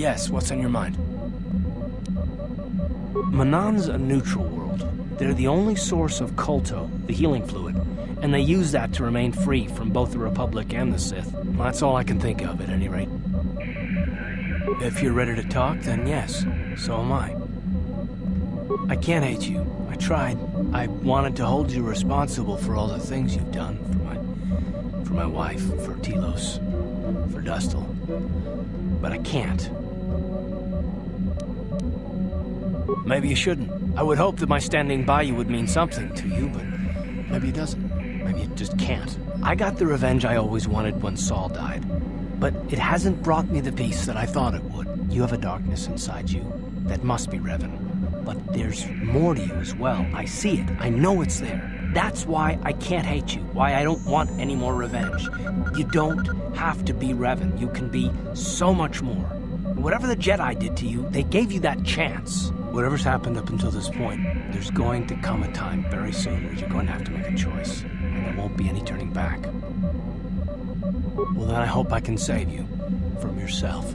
Yes, what's on your mind? Manon's a neutral world. They're the only source of Kolto, the healing fluid, and they use that to remain free from both the Republic and the Sith. Well, that's all I can think of, at any rate. If you're ready to talk, then yes, so am I. I can't hate you. I tried. I wanted to hold you responsible for all the things you've done, for my wife, for Telos, for Dustil. But I can't. Maybe you shouldn't. I would hope that my standing by you would mean something to you, but maybe it doesn't. Maybe it just can't. I got the revenge I always wanted when Saul died, but it hasn't brought me the peace that I thought it would. You have a darkness inside you that must be Revan. But there's more to you as well. I see it. I know it's there. That's why I can't hate you. Why I don't want any more revenge. You don't have to be Revan. You can be so much more. Whatever the Jedi did to you, they gave you that chance. Whatever's happened up until this point, there's going to come a time very soon where you're going to have to make a choice. And there won't be any turning back. Well, then I hope I can save you from yourself.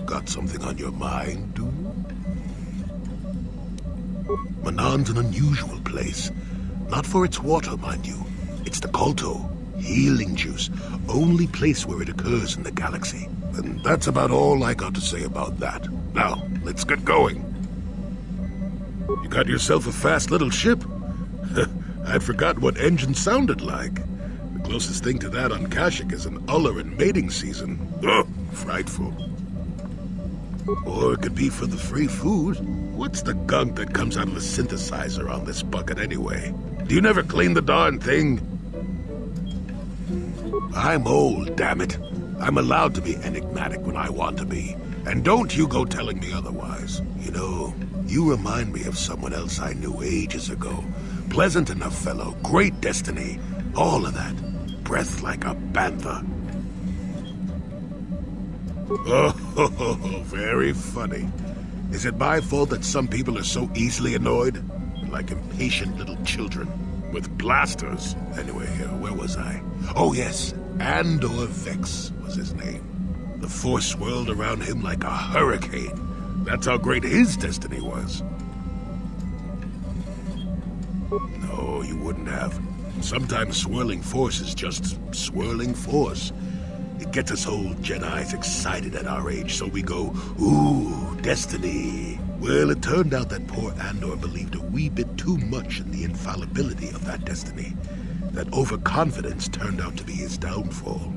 Got something on your mind, dude? Manon's an unusual place. Not for its water, mind you. It's the Kolto, healing juice. Only place where it occurs in the galaxy. And that's about all I got to say about that. Now, let's get going. You got yourself a fast little ship. I'd forgotten what engine sounded like. The closest thing to that on Kashyyyk is an Uller in mating season. Ugh, frightful. Or it could be for the free food. What's the gunk that comes out of the synthesizer on this bucket anyway? Do you never clean the darn thing? I'm old, damn it. I'm allowed to be enigmatic when I want to be. And don't you go telling me otherwise. You know, you remind me of someone else I knew ages ago. Pleasant enough fellow, great destiny, all of that. Breath like a panther. Oh, very funny. Is it my fault that some people are so easily annoyed? Like impatient little children with blasters. Anyway, where was I? Oh yes, Andor Vex was his name. The Force swirled around him like a hurricane. That's how great his destiny was. No, you wouldn't have. Sometimes swirling force is just swirling force. It gets us old Jedis excited at our age, so we go, ooh, destiny. Well, it turned out that poor Andor believed a wee bit too much in the infallibility of that destiny. That overconfidence turned out to be his downfall.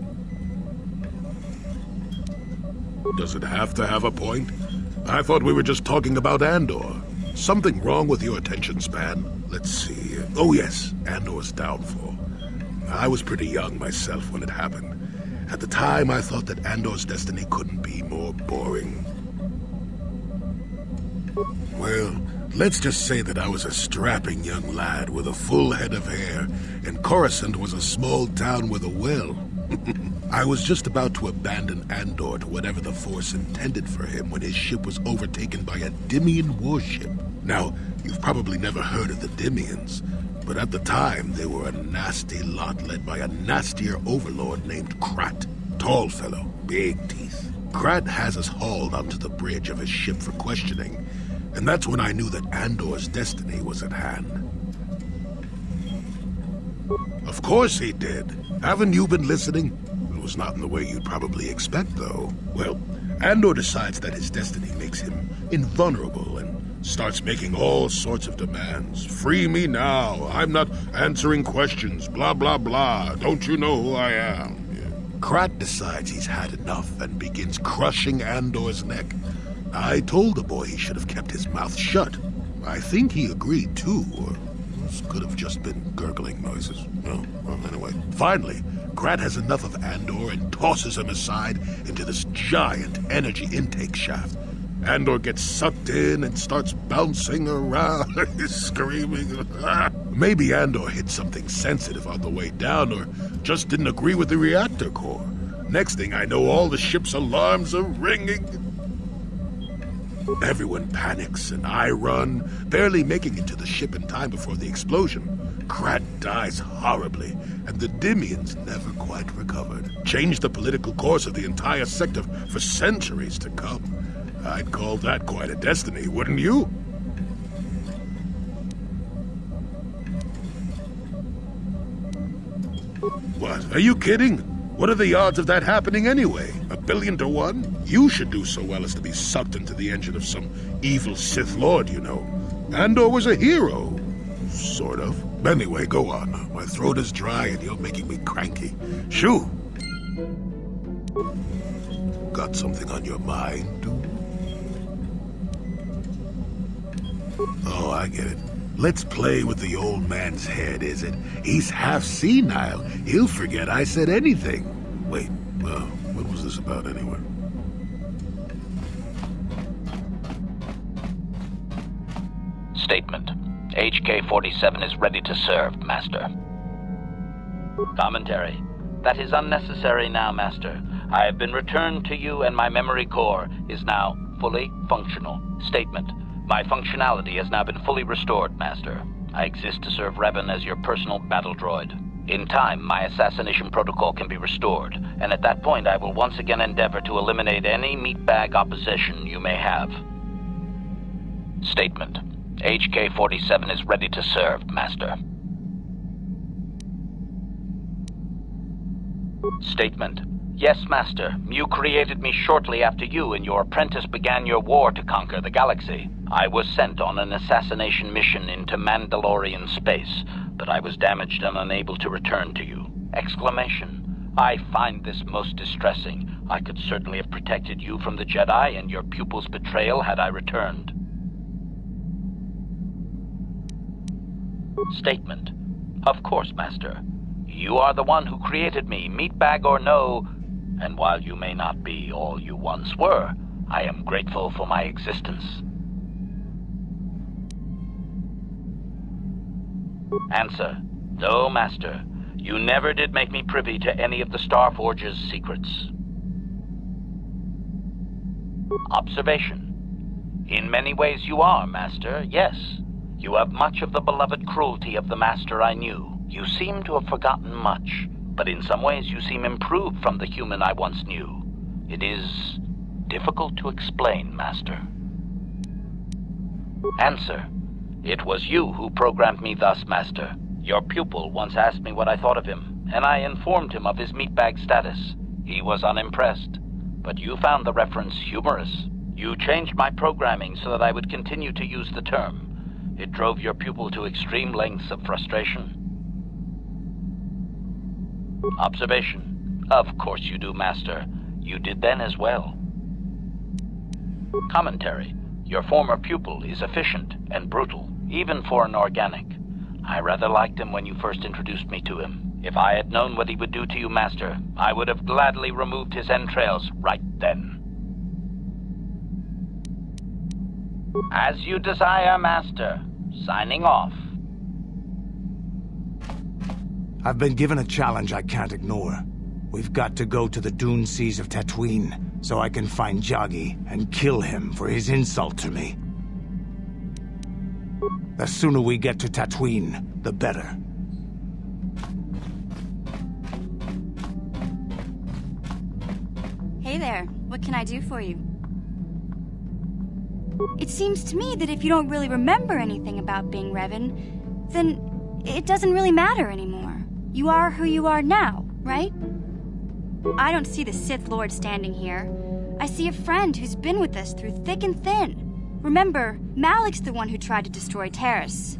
Does it have to have a point? I thought we were just talking about Andor. Something wrong with your attention span? Let's see. Oh yes, Andor's downfall. I was pretty young myself when it happened. At the time, I thought that Andor's destiny couldn't be more boring. Well, let's just say that I was a strapping young lad with a full head of hair, and Coruscant was a small town with a well. I was just about to abandon Andor to whatever the Force intended for him when his ship was overtaken by a Dimian warship. Now, you've probably never heard of the Dimians, but at the time they were a nasty lot led by a nastier overlord named Krat. Tall fellow, big teeth. Krat has us hauled onto the bridge of his ship for questioning, and that's when I knew that Andor's destiny was at hand. Of course he did. Haven't you been listening? It was not in the way you'd probably expect, though. Well, Andor decides that his destiny makes him invulnerable and starts making all sorts of demands. Free me now. I'm not answering questions. Blah, blah, blah. Don't you know who I am? Yeah. Krat decides he's had enough and begins crushing Andor's neck. I told the boy he should have kept his mouth shut. I think he agreed, too, or this could have just been gurgling noises. Well, anyway. Finally, Krat has enough of Andor and tosses him aside into this giant energy intake shaft. Andor gets sucked in and starts bouncing around, screaming. Maybe Andor hit something sensitive on the way down, or just didn't agree with the reactor core. Next thing I know, all the ship's alarms are ringing. Everyone panics, and I run, barely making it to the ship in time before the explosion. Krat dies horribly, and the Dimians never quite recovered. Changed the political course of the entire sector for centuries to come. I'd call that quite a destiny, wouldn't you? What? Are you kidding? What are the odds of that happening anyway? 1,000,000,000 to 1? You should do so well as to be sucked into the engine of some evil Sith Lord, you know. Andor was a hero. Sort of. Anyway, go on. My throat is dry and you're making me cranky. Shoo! Got something on your mind, dude? Oh, I get it. Let's play with the old man's head, is it? He's half senile. He'll forget I said anything. Wait, what was this about anyway? Statement. HK-47 is ready to serve, Master. Commentary. That is unnecessary now, Master. I have been returned to you and my memory core is now fully functional. Statement. My functionality has now been fully restored, Master. I exist to serve Revan as your personal battle droid. In time, my assassination protocol can be restored, and at that point I will once again endeavor to eliminate any meatbag opposition you may have. Statement. HK-47 is ready to serve, Master. Statement. Yes, Master. You created me shortly after you and your apprentice began your war to conquer the galaxy. I was sent on an assassination mission into Mandalorian space, but I was damaged and unable to return to you. Exclamation. I find this most distressing. I could certainly have protected you from the Jedi and your pupil's betrayal had I returned. Statement. Of course, Master. You are the one who created me, meatbag or no, and while you may not be all you once were, I am grateful for my existence. Answer. No, Master. You never did make me privy to any of the Starforge's secrets. Observation. In many ways you are, Master, yes. You have much of the beloved cruelty of the Master I knew. You seem to have forgotten much, but in some ways you seem improved from the human I once knew. It is difficult to explain, Master. Answer. It was you who programmed me thus, Master. Your pupil once asked me what I thought of him, and I informed him of his meatbag status. He was unimpressed, but you found the reference humorous. You changed my programming so that I would continue to use the term. It drove your pupil to extreme lengths of frustration. Observation. Of course you do, Master. You did then as well. Commentary. Your former pupil is efficient and brutal, even for an organic. I rather liked him when you first introduced me to him. If I had known what he would do to you, Master, I would have gladly removed his entrails right then. As you desire, Master. Signing off. I've been given a challenge I can't ignore. We've got to go to the dune seas of Tatooine, so I can find Jagi and kill him for his insult to me. The sooner we get to Tatooine, the better. Hey there, what can I do for you? It seems to me that if you don't really remember anything about being Revan, then it doesn't really matter anymore. You are who you are now, right? I don't see the Sith Lord standing here. I see a friend who's been with us through thick and thin. Remember, Malik's the one who tried to destroy Taris.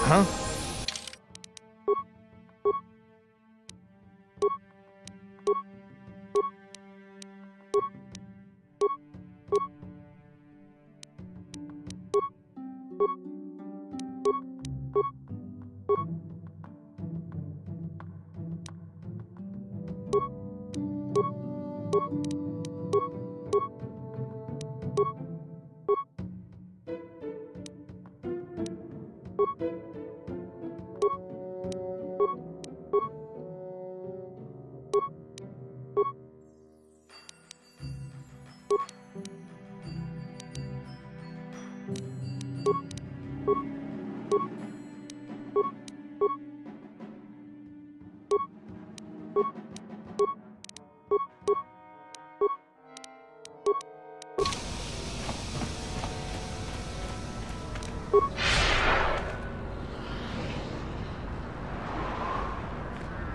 Huh?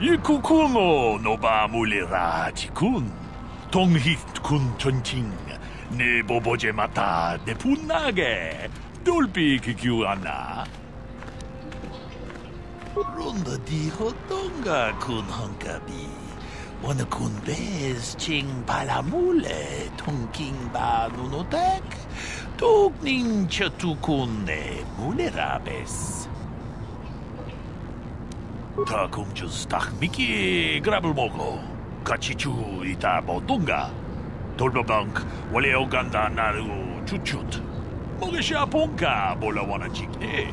Ikukumo no ba mulira tikun. Tonghit kun chonching. Ne boboje mata de punage. Dolpi kikiuana. Runda di hotonga kun honkabi. Wana kun bez ching palamule. Tonking ba nunotek. Togning chatukun ne mulerabes. Ta kumjus tak miki grabel mogo. Kachichu ita bodunga. Tolbabank wale oganda naru chuchut. Mogesha ponka bola wana chikne.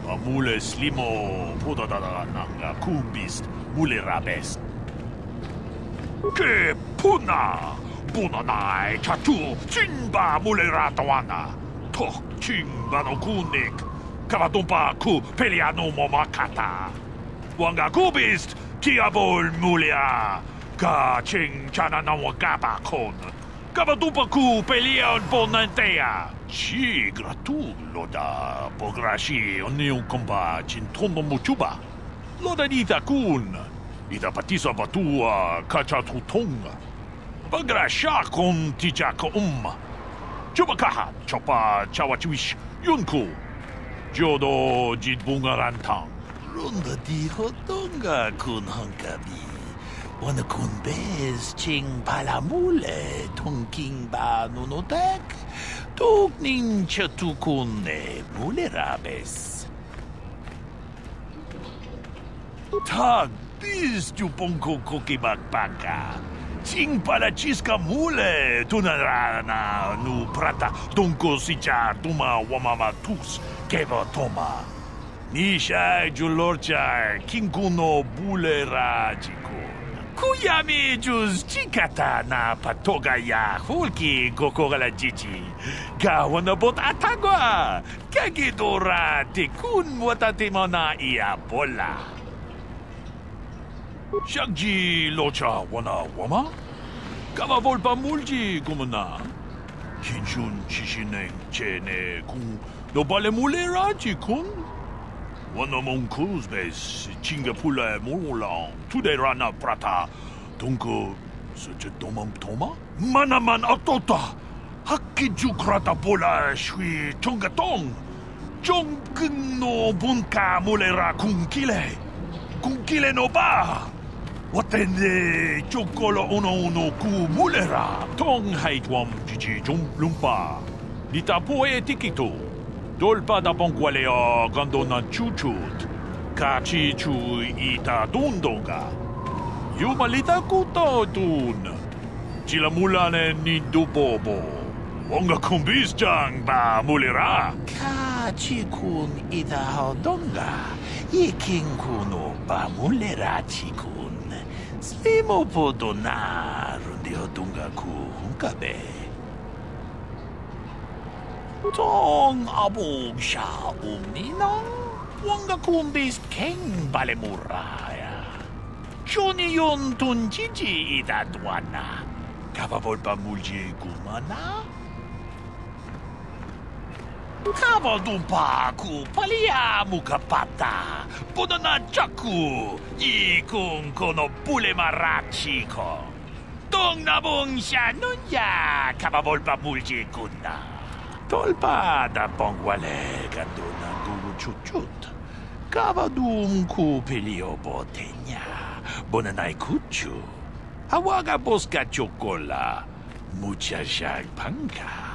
Amule slimo podadada nanga kumbist mule rabes. Ke puna bunanai chatu chinba mule ratawana. Tok chimba no kunik. Kavatumpa ku peliano momakata. Wanga kubist kiabol mulia. Ka ching chana na wakaba kon. Kavatumpa ku pelion bonantea. Chi gratu loda pograshi onion komba chintono muchuba. Loda nita kun. Ida patisa batua kachatutonga. Bagrasha kon tijaka Chubakaha chopa chawachiwish yunku. Jodo jitbunga rantang. Runda di hotonga kun hankabi. Wana kun bez ching palamule tonking ba nunotek. Tuk nin chatukune mulerabes. Tag biz juponko kokibakbaka. Ching palachisca mule tunarana nu prata tunko sicha tuma wamamatus keva toma. Nisha julorcha kinkuno bulera jikun. Kuyami juz chikata na patoga ya hulki gokogala jichi. Gawana bot atagwa. Kagidora tikun watatimona ia bola. Jagi locha wana wama? Kama volpa mulji kumana? Kinchun chishineng chene kung no bale mulera jikun? Wana mong kuzbes chingapula mulang tude rana prata tunko suche domam toma? Manaman atota! Hakiju krata bola shui chongatong! Chongkun no bunka mulera kungkile! Kungkile no ba! Watende chokolo uno ku mulera. Tong haitwam jiji jum lumpa. Nita poe tikito. Dolpa da bongualea gandona chuchut. Kachi chu ita dundonga. Yumalita kuto dun. Chila mulane ni dubobo. Wonga kumbis jang ba mulera. Kachi kun ita hodonga. Ikin kuno ba mulera chikun. Slimo podona rundi hodunga ku hunkabe. Tong abog sha umninang. Wanga kumbis keng balemuraya. Shoni yon tunjiji idadwana. Kavavol pa mulji kumana. Kavadumpa ku palia mukapata. Podona chaku. Ikung kono pule marachiko. Tong nabong siya nunya. Kavavol pa mulji kuna. Tolpa da pongwale gandona gugu chuchut. Kavadum ku pilio botenya. Bonanay kuchu. Hawaga boska chokola. Mucha shag panka.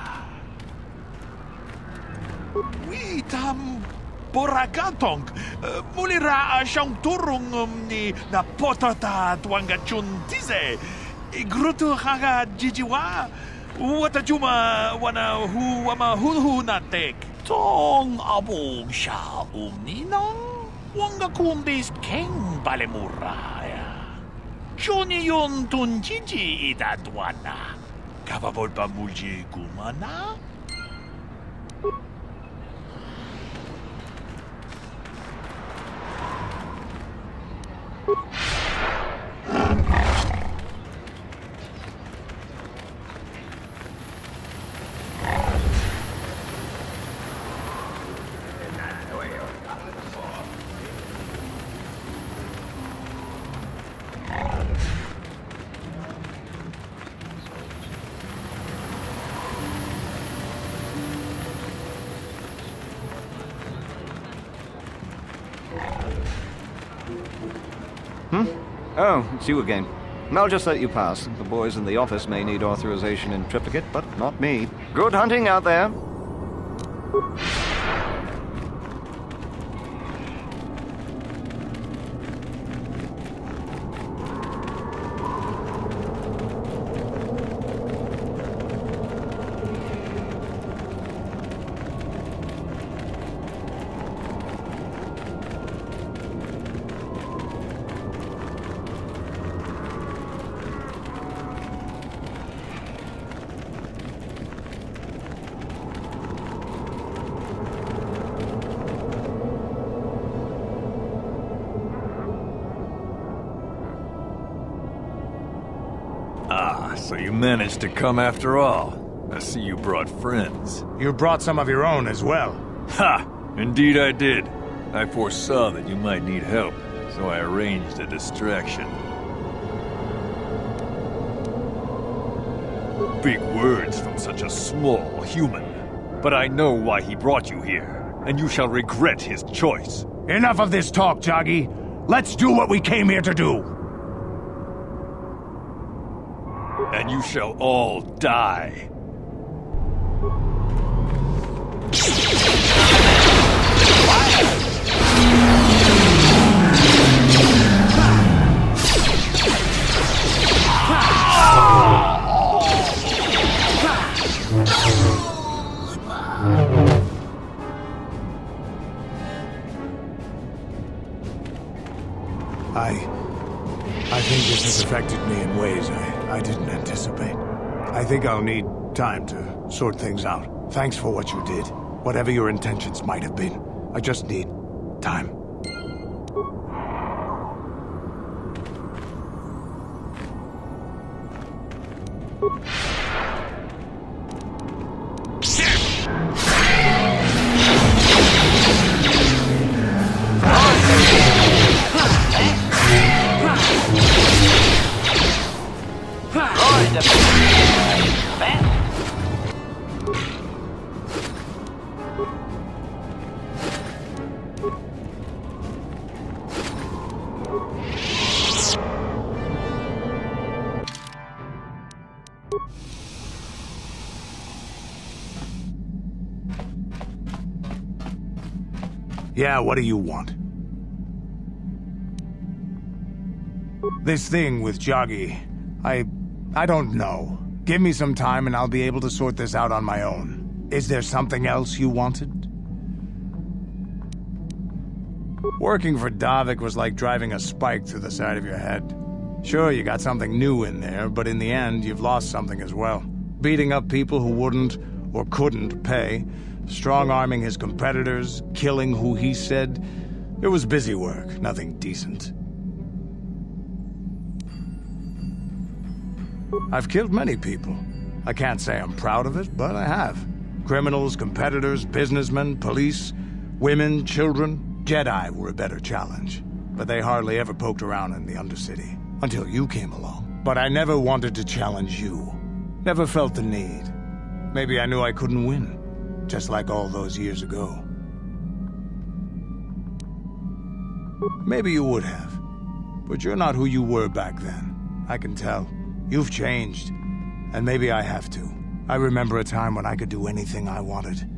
Witam boragatong. Mulira siyang turong ni na potata tuanga chuntize. Igruto haga jijiwa. Wata juma wana hu wama hu natek. Tong abog siya umninang. Wanga kumbis keng balemuraya. Shoni yon tunjiji idadwana. Kavavol pa mulji kumana. Oh, it's you again. I'll just let you pass. The boys in the office may need authorization in triplicate, but not me. Good hunting out there. So you managed to come after all. I see you brought friends. You brought some of your own as well. Ha! Indeed I did. I foresaw that you might need help, so I arranged a distraction. Big words from such a small human. But I know why he brought you here, and you shall regret his choice. Enough of this talk, Jagi. Let's do what we came here to do. And you shall all die. I think this has affected me in ways I didn't anticipate. I think I'll need time to sort things out. Thanks for what you did. Whatever your intentions might have been. I just need time. Yeah, what do you want? This thing with Jagi, I don't know. Give me some time and I'll be able to sort this out on my own. Is there something else you wanted? Working for Davik was like driving a spike through the side of your head. Sure, you got something new in there, but in the end, you've lost something as well. Beating up people who wouldn't or couldn't pay, strong-arming his competitors, killing who he said. It was busy work, nothing decent. I've killed many people. I can't say I'm proud of it, but I have. Criminals, competitors, businessmen, police, women, children. Jedi were a better challenge, but they hardly ever poked around in the Undercity. Until you came along. But I never wanted to challenge you. Never felt the need. Maybe I knew I couldn't win. Just like all those years ago. Maybe you would have. But you're not who you were back then. I can tell. You've changed. And maybe I have to. I remember a time when I could do anything I wanted.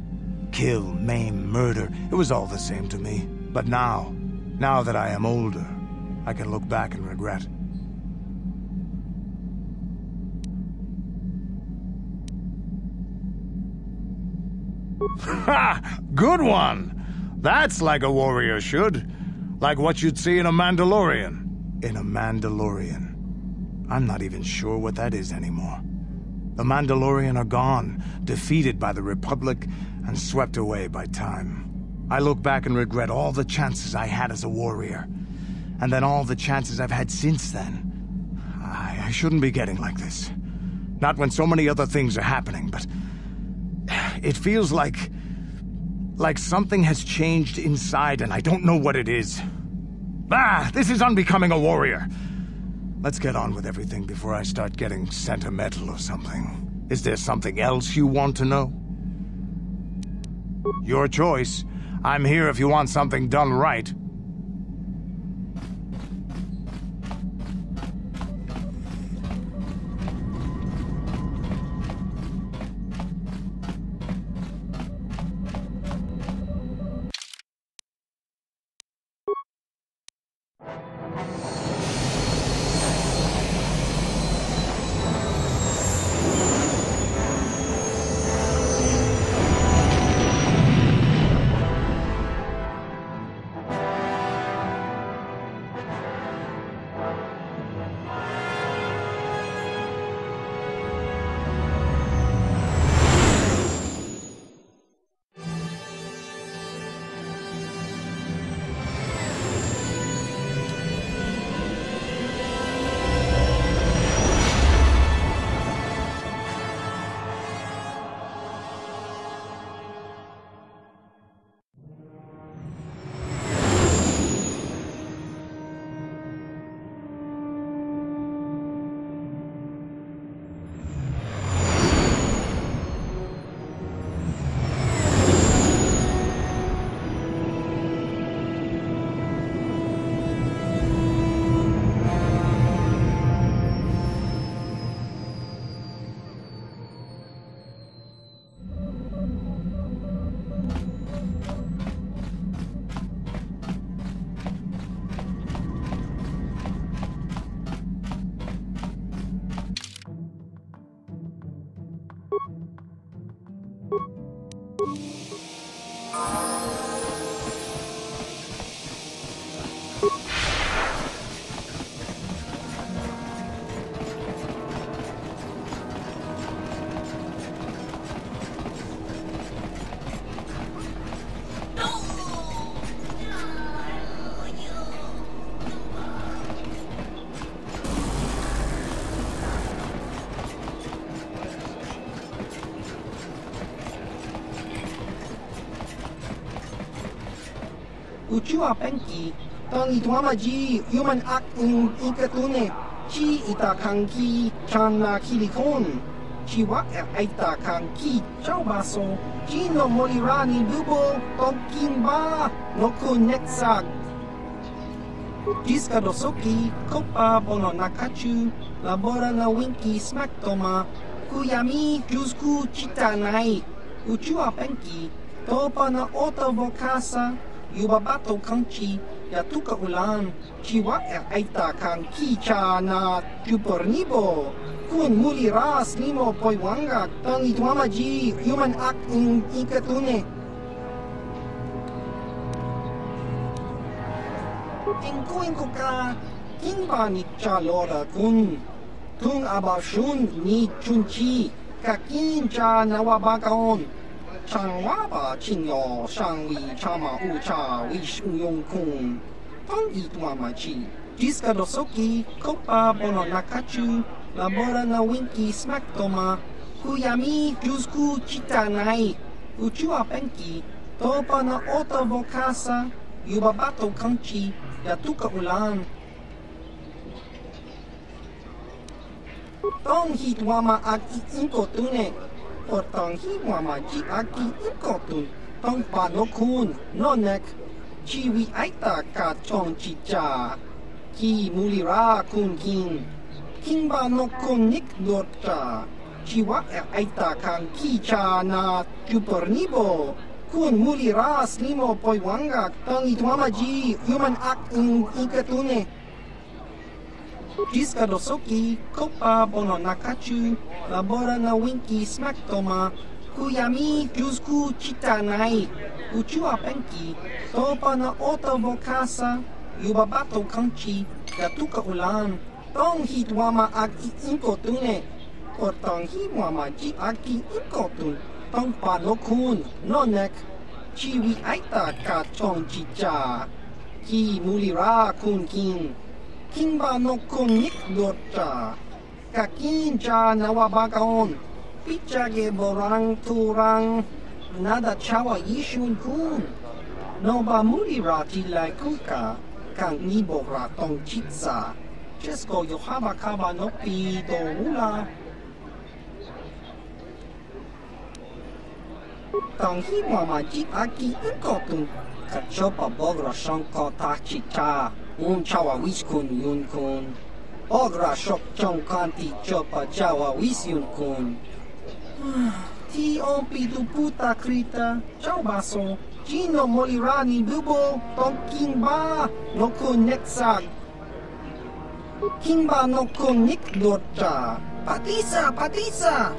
Kill, maim, murder. It was all the same to me. But now that I am older, I can look back and regret. Ha! Good one! That's like a warrior should. Like what you'd see in a Mandalorian. In a Mandalorian. I'm not even sure what that is anymore. The Mandalorian are gone, defeated by the Republic, and swept away by time. I look back and regret all the chances I had as a warrior. And then all the chances I've had since then. I shouldn't be getting like this. Not when so many other things are happening, but... It feels like something has changed inside and I don't know what it is. This is unbecoming a warrior. Let's get on with everything before I start getting sentimental or something. Is there something else you want to know? Your choice. I'm here if you want something done right. Uchua penki, tang ituamaji, human act in ikatune, chi itakanki, chana kilikon, chiwa aita kanki, chao baso, chino molirani bubo, tokimba, noku netsag. Jiska dosoki, kopa bono nakachu, labora na winki smaktoma, kuyami jusku chitanai, uchua penki, topa na oto vokasa, yubabato kanchi, yatuka ulan, chiwa aita kanki cha na chupornibo, kun muliras limo poiwanga, tang ituamaji, human act in ikatune. Ingko ka, kimba ni chalora kun, tung abashun ni chunchi, kakin cha nawabakaon, changwaba chinyo, shangwi chama ucha, wishuyong kun, tang ituamachi, jiska dosoki, kopa bono nakachu, labora na winki smaktoma, kuyami jusku chitanai, uchua penki, topa na ota vokasa, yubabato kanchi, yatuka ulan. Tong hitwama ag iinkotune, or tong hitwama ji aki inkotun, tong panokun, nonek, chiwi aita ka chong chicha, ki mulira kun kin, kimba no kun nik dorcha, chiwa aita kan kicha na chupornibo, kun muliras limo poiwanga, tong ituamaji, human act in ikatune. Jiska dosoki, kopa bono nakachu, labora na winki smaktoma, kuyami jusku chitanai, uchua penki, topa na ota vokasa, yubabato kanchi, yatuka ulan, tong hitwama ag iinkotune, or tong hitwama ji aki inkotun, tong panokun, nonek, chiwi aita ka chong chicha, ki mulira kun kin, kimba no kun nik dorcha, kakin cha nawabakaon, pichage borang turang, nada chawa yishun kun, noba mulira tilai kuka, kang nibora tong chitsa, chesko yohaba kaba nopi do ula. Tang hi mama ji aki inkotun, kachopa bogra shanko tachicha, chawa wiskun yun kun. Bogra shok chong kanti chopa jawa wis yun kun. Ti ompi du puta krita, chao baso, chino molirani bubo, tong kimba, no kun netsag. Kimba no kun nik dorcha, patisa, patisa!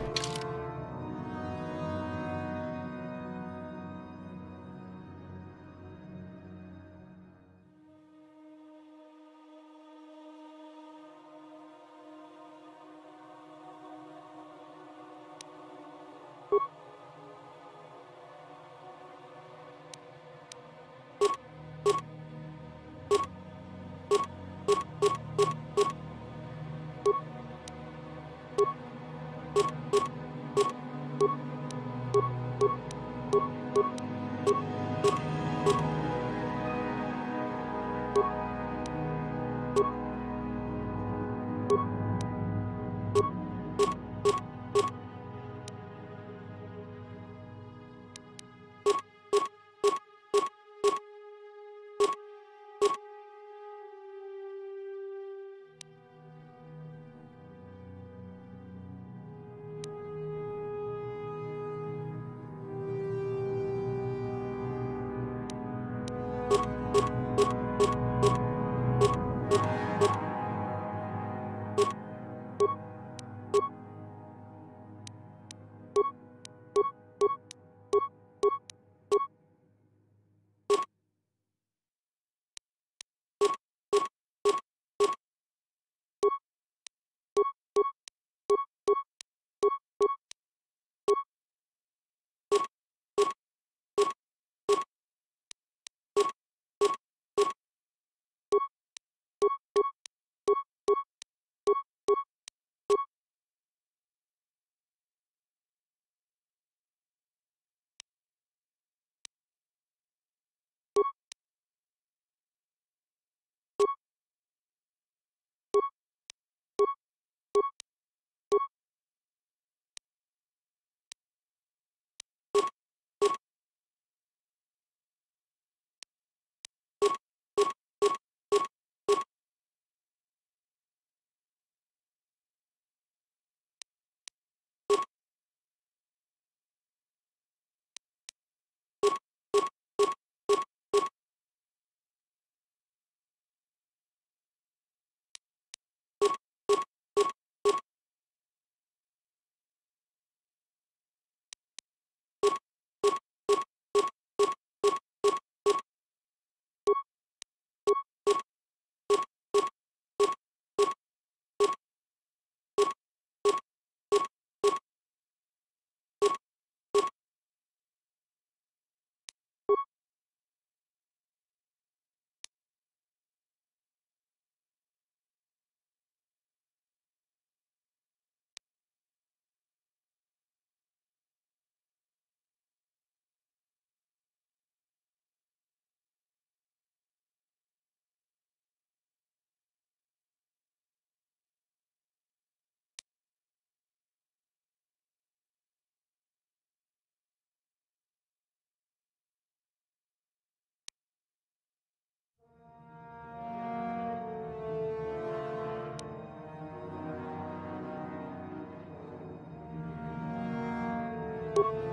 you